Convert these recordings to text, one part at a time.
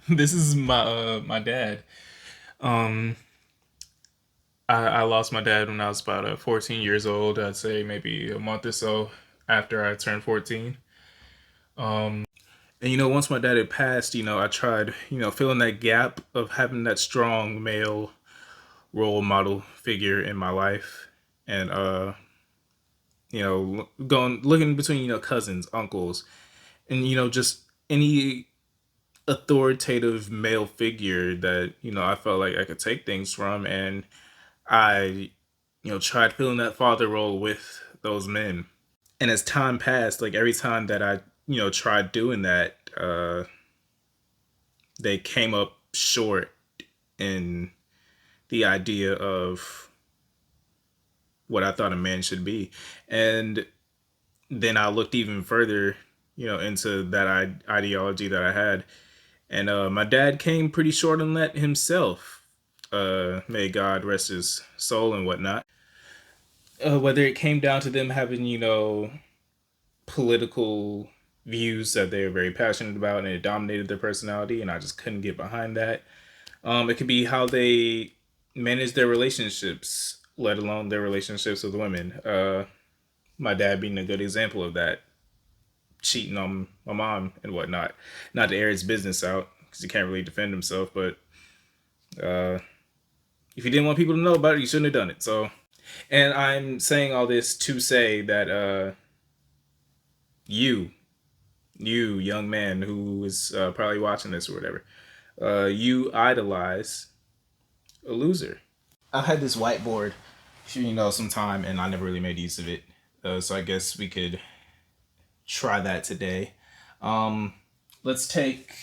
This is my dad. Um, I lost my dad when I was about 14 years old. I'd say maybe a month or so after I turned 14. And once my dad had passed, I tried, filling that gap of having that strong male role model figure in my life, and going looking between cousins, uncles, and just any authoritative male figure that I felt like I could take things from, and I tried filling that father role with those men. And as time passed, like every time that I tried doing that, they came up short in the idea of what I thought a man should be. And then I looked even further, into that ideology that I had. And my dad came pretty short on that himself. May God rest his soul and whatnot. Whether it came down to them having, political views that they were very passionate about and it dominated their personality, and I just couldn't get behind that. It could be how they manage their relationships, let alone their relationships with women. My dad being a good example of that, cheating on my mom and whatnot. Not to air his business out because he can't really defend himself, but uh, if he didn't want people to know about it, he shouldn't have done it. So, and I'm saying all this to say that you, you young man who is probably watching this or whatever, you idolize a loser. I've had this whiteboard, some time, and I never really made use of it. So I guess we could try that today. Um, let's take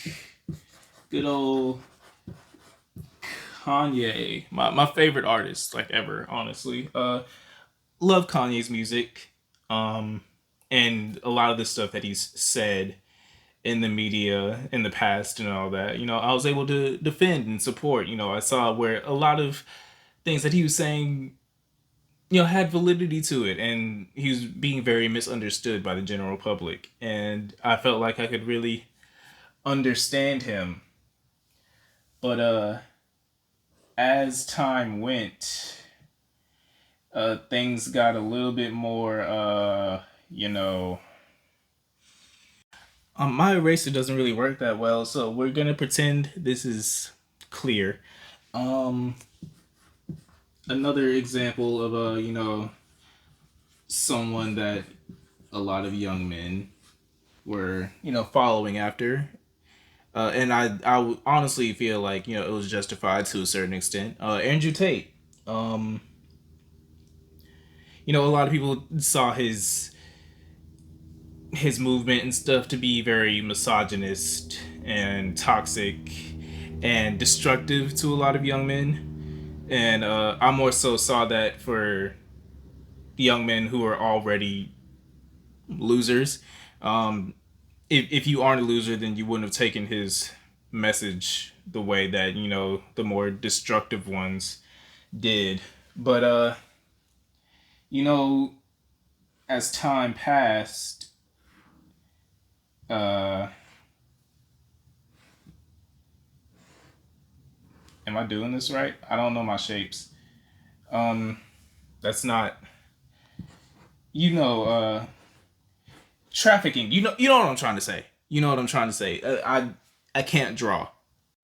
good old Kanye, my favorite artist like ever, honestly. Love Kanye's music, and a lot of the stuff that he's said in the media in the past and all that. I was able to defend and support. I saw where a lot of things that he was saying, had validity to it, and he was being very misunderstood by the general public. And I felt like I could really understand him. But as time went, things got a little bit more, my eraser doesn't really work that well, so we're gonna pretend this is clear. Um, Another example of someone that a lot of young men were, following after. And I honestly feel like, it was justified to a certain extent. Andrew Tate. Um, a lot of people saw his movement and stuff to be very misogynist and toxic and destructive to a lot of young men. And I more so saw that for young men who are already losers. Um, if you aren't a loser, then you wouldn't have taken his message the way that the more destructive ones did. But you know, as time passed, uh, am I doing this right? I don't know my shapes. Um, that's not you know trafficking. You know what I'm trying to say. You know what I'm trying to say. I can't draw,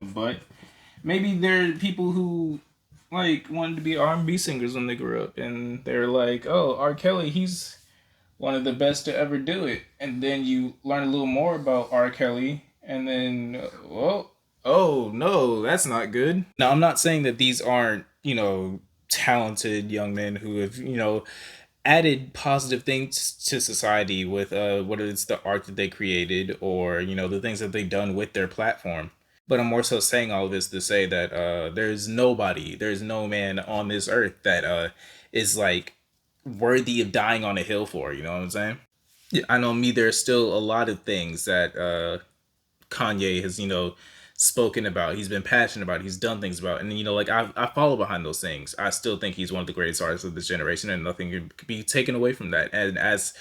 but maybe there are people who like wanted to be R&B singers when they grew up, and they're like, "Oh, R. Kelly, he's one of the best to ever do it." And then you learn a little more about R. Kelly, and then, well, oh no, that's not good. Now, I'm not saying that these aren't talented young men who have added positive things to society with whether it's the art that they created or the things that they've done with their platform. But I'm more so saying all of this to say that there's no man on this earth that is like worthy of dying on a hill for. You know what I'm saying? Yeah, I know me. There's still a lot of things that Kanye has spoken about. He's been passionate about. He's done things about, and like I follow behind those things. I still think he's one of the greatest artists of this generation, and nothing could be taken away from that. And as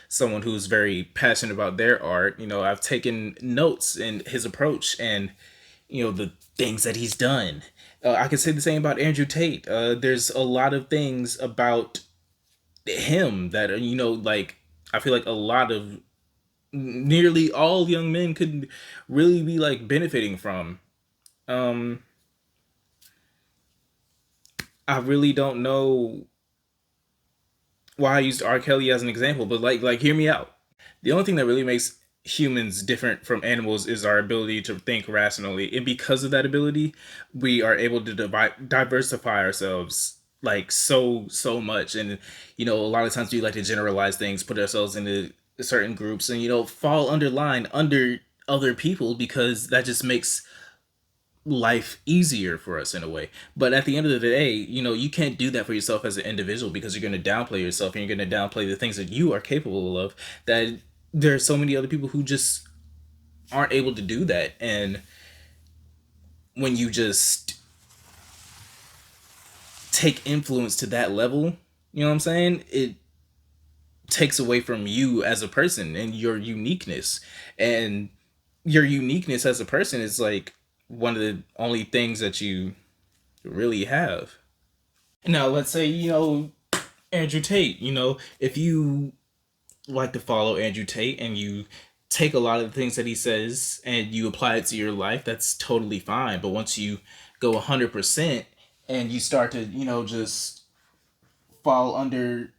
someone who's very passionate about their art, I've taken notes in his approach, and the things that he's done. I can say the same about Andrew Tate. There's a lot of things about him that like I feel like a lot of nearly all young men could really be like benefiting from. Um, I really don't know why I used R. Kelly as an example, but like hear me out. The only thing that really makes humans different from animals is our ability to think rationally, and because of that ability, we are able to diversify ourselves like so much. And a lot of times we like to generalize things, put ourselves into certain groups, and fall under other people because that just makes life easier for us in a way. But at the end of the day, you can't do that for yourself as an individual because you're going to downplay yourself and you're going to downplay the things that you are capable of. That there are so many other people who just aren't able to do that. And when you just take influence to that level, you know what I'm saying? It takes away from you as a person and your uniqueness. And your uniqueness as a person is like one of the only things that you really have. Now, let's say, Andrew Tate, if you like to follow Andrew Tate and you take a lot of the things that he says and you apply it to your life, that's totally fine. But once you go 100% and you start to, just fall under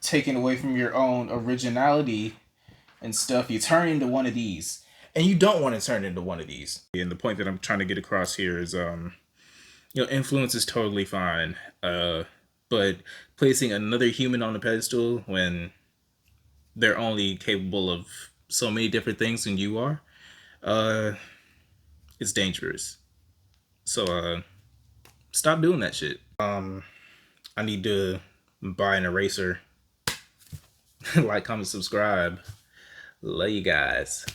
taking away from your own originality and stuff, you turn into one of these. And you don't want to turn into one of these. And the point that I'm trying to get across here is influence is totally fine. But placing another human on a pedestal when they're only capable of so many different things than you are, it's dangerous. So stop doing that shit. I need to buy an eraser. Like, comment, subscribe. Love you guys.